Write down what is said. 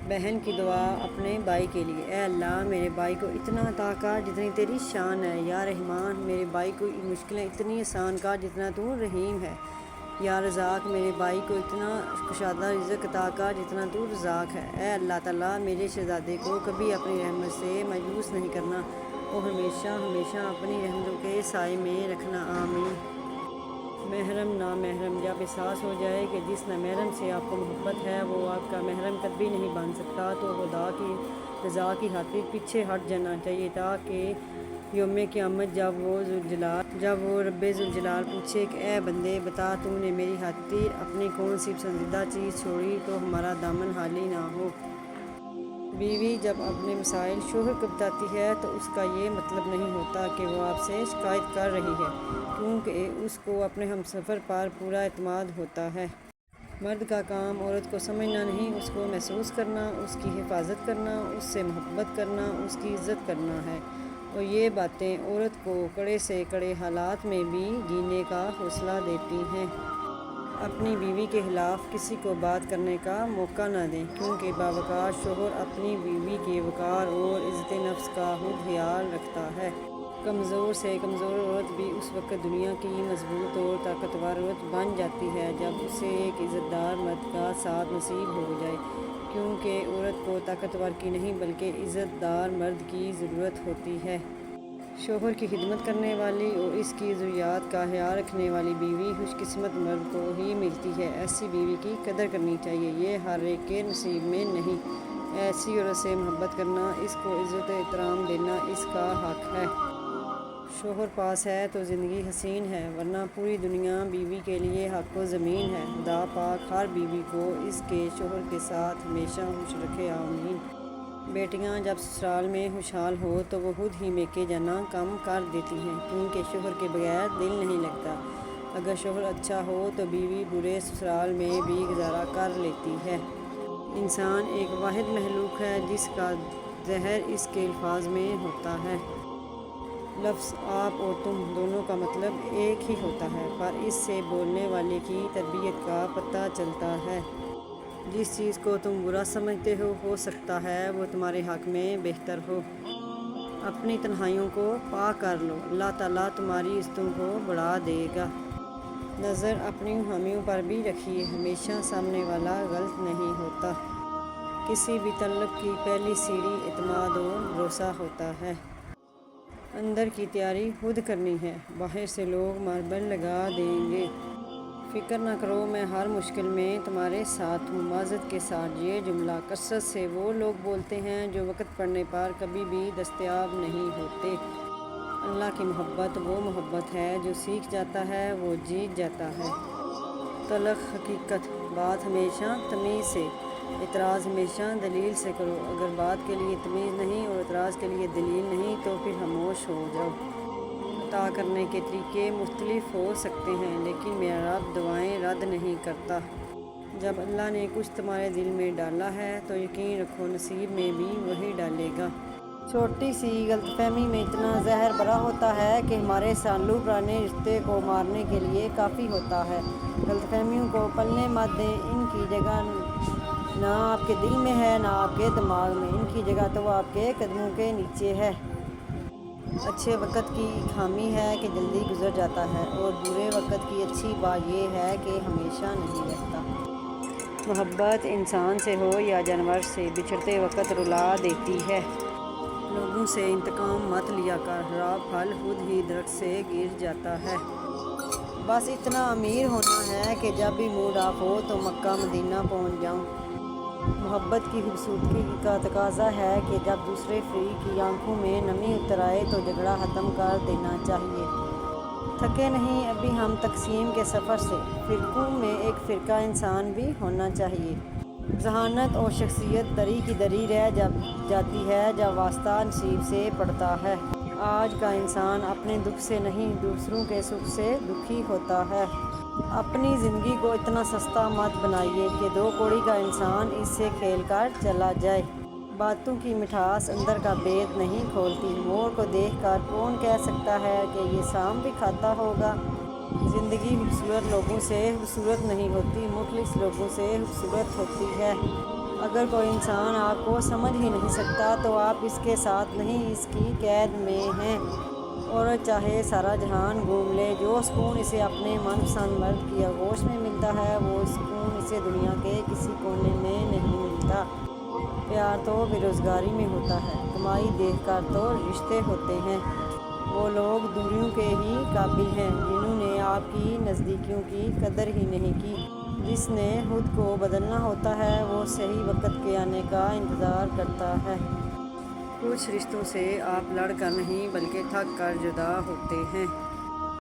بہن کی دعا اپنے بھائی کے لیے۔ اے اللہ میرے بھائی کو اتنا عطا کر جتنی تیری شان ہے۔ یا رحمان میرے بھائی کو مشکلیں اتنی آسان کر جتنا تو رحیم ہے۔ یا رزاق میرے بھائی کو اتنا کشادہ رزق عطا کر جتنا تو رزاق ہے۔ اے اللہ تعالیٰ میرے شہزادے کو کبھی اپنی رحمت سے مایوس نہیں کرنا اور ہمیشہ ہمیشہ اپنی رحمتوں کے سائے میں رکھنا، آمین۔ محرم نامحرم جب احساس ہو جائے کہ جس نامحرم سے آپ کو محبت ہے وہ آپ کا محرم کبھی نہیں بن سکتا تو خدا کی رضا کی خاطر پیچھے ہٹ جانا چاہیے، تاکہ یوم قیامت جب وہ رب ذوالجلال پوچھے کہ اے بندے بتا تو نے میری خاطر اپنی کون سی پسندیدہ چیز چھوڑی تو ہمارا دامن خالی نہ ہو۔ بیوی جب اپنے مسائل شوہر کو بتاتی ہے تو اس کا یہ مطلب نہیں ہوتا کہ وہ آپ سے شکایت کر رہی ہے، کیونکہ اس کو اپنے ہمسفر پر پورا اعتماد ہوتا ہے۔ مرد کا کام عورت کو سمجھنا نہیں، اس کو محسوس کرنا، اس کی حفاظت کرنا، اس سے محبت کرنا، اس کی عزت کرنا ہے، اور یہ باتیں عورت کو کڑے سے کڑے حالات میں بھی جینے کا حوصلہ دیتی ہیں۔ اپنی بیوی کے خلاف کسی کو بات کرنے کا موقع نہ دیں، کیونکہ باوقار شوہر اپنی بیوی کے وقار اور عزت نفس کا خود خیال رکھتا ہے۔ کمزور سے کمزور عورت بھی اس وقت دنیا کی مضبوط اور طاقتور عورت بن جاتی ہے جب اسے ایک عزت دار مرد کا ساتھ نصیب ہو جائے، کیونکہ عورت کو طاقتور کی نہیں بلکہ عزت دار مرد کی ضرورت ہوتی ہے۔ شوہر کی خدمت کرنے والی اور اس کی ضروریات کا خیال رکھنے والی بیوی خوش قسمت مرد کو ہی ملتی ہے۔ ایسی بیوی کی قدر کرنی چاہیے، یہ ہر ایک کے نصیب میں نہیں۔ ایسی عورت سے محبت کرنا، اس کو عزت و احترام دینا اس کا حق ہے۔ شوہر پاس ہے تو زندگی حسین ہے، ورنہ پوری دنیا بیوی کے لیے حق و زمین ہے۔ خدا پاک ہر بیوی کو اس کے شوہر کے ساتھ ہمیشہ خوش رکھے، آمین۔ بیٹیاں جب سسرال میں خوشحال ہو تو وہ خود ہی میکے جانا کم کر دیتی ہیں، کیونکہ شوہر کے بغیر دل نہیں لگتا۔ اگر شوہر اچھا ہو تو بیوی برے سسرال میں بھی گزارا کر لیتی ہے۔ انسان ایک واحد مخلوق ہے جس کا ظہر اس کے الفاظ میں ہوتا ہے۔ لفظ آپ اور تم دونوں کا مطلب ایک ہی ہوتا ہے، پر اس سے بولنے والے کی تربیت کا پتہ چلتا ہے۔ جس چیز کو تم برا سمجھتے ہو سکتا ہے وہ تمہارے حق میں بہتر ہو۔ اپنی تنہائیوں کو پاک کر لو، اللہ تعالیٰ تمہاری عزتوں کو بڑھا دے گا۔ نظر اپنی خامیوں پر بھی رکھیے، ہمیشہ سامنے والا غلط نہیں ہوتا۔ کسی بھی تعلق کی پہلی سیڑھی اعتماد اور بھروسہ ہوتا ہے۔ اندر کی تیاری خود کرنی ہے، باہر سے لوگ ماربل لگا دیں گے۔ فکر نہ کرو، میں ہر مشکل میں تمہارے ساتھ ہوں۔ معذرت کے ساتھ یہ جملہ کثرت سے وہ لوگ بولتے ہیں جو وقت پڑنے پر کبھی بھی دستیاب نہیں ہوتے۔ اللہ کی محبت وہ محبت ہے جو سیکھ جاتا ہے وہ جیت جاتا ہے۔ تلخ حقیقت، بات ہمیشہ تمیز سے، اعتراض ہمیشہ دلیل سے کرو۔ اگر بات کے لیے تمیز نہیں اور اعتراض کے لیے دلیل نہیں تو پھر خاموش ہو جاؤ۔ عطا کرنے کے طریقے مختلف ہو سکتے ہیں، لیکن میرا رب دعائیں رد نہیں کرتا۔ جب اللہ نے کچھ تمہارے دل میں ڈالا ہے تو یقین رکھو نصیب میں بھی وہی ڈالے گا۔ چھوٹی سی غلط فہمی میں اتنا زہر بھرا ہوتا ہے کہ ہمارے سالوں پرانے رشتے کو مارنے کے لیے کافی ہوتا ہے۔ غلط فہمیوں کو پلنے مت دیں، ان کی جگہ نہ آپ کے دل میں ہے نہ آپ کے دماغ میں، ان کی جگہ تو آپ کے قدموں کے نیچے ہے۔ اچھے وقت کی خامی ہے کہ جلدی گزر جاتا ہے، اور برے وقت کی اچھی بات یہ ہے کہ ہمیشہ نہیں رہتا۔ محبت انسان سے ہو یا جانور سے، بچھڑتے وقت رلا دیتی ہے۔ لوگوں سے انتقام مت لیا کر، خراب پھل خود ہی درخت سے گر جاتا ہے۔ بس اتنا امیر ہونا ہے کہ جب بھی موڈ آف ہو تو مکہ مدینہ پہنچ جاؤں۔ محبت کی خوبصورتی کا تقاضا ہے کہ جب دوسرے فریق کی آنکھوں میں نمی اتر آئے تو جھگڑا ختم کر دینا چاہیے۔ تھکے نہیں ابھی ہم تقسیم کے سفر سے، فرقوں میں ایک فرقہ انسان بھی ہونا چاہیے۔ ذہانت اور شخصیت دری کی دری رہ جاتی ہے جب واسطہ نصیب سے پڑتا ہے۔ آج کا انسان اپنے دکھ سے نہیں دوسروں کے سکھ سے دکھی ہوتا ہے۔ اپنی زندگی کو اتنا سستا مت بنائیے کہ دو کوڑی کا انسان اس سے کھیل کر چلا جائے۔ باتوں کی مٹھاس اندر کا بید نہیں کھولتی۔ مور کو دیکھ کر کون کہہ سکتا ہے کہ یہ سام بھی کھاتا ہوگا۔ زندگی خوبصورت لوگوں سے خوبصورت نہیں ہوتی، مخلص لوگوں سے خوبصورت ہوتی ہے۔ اگر کوئی انسان آپ کو سمجھ ہی نہیں سکتا تو آپ اس کے ساتھ نہیں، اس کی قید میں ہیں۔ اور چاہے سارا جہان گھوم لے، جو سکون اسے اپنے من پسند مرد کی آغوش میں ملتا ہے، وہ سکون اسے دنیا کے کسی کونے میں نہیں ملتا۔ پیار تو بے روزگاری میں ہوتا ہے، کمائی دیکھ کر تو رشتے ہوتے ہیں۔ وہ لوگ دوریوں کے ہی قابل ہیں جنہوں نے آپ کی نزدیکیوں کی قدر ہی نہیں کی۔ جس نے خود کو بدلنا ہوتا ہے وہ صحیح وقت کے آنے کا انتظار کرتا ہے۔ کچھ رشتوں سے آپ لڑ کر نہیں بلکہ تھک کر جدا ہوتے ہیں۔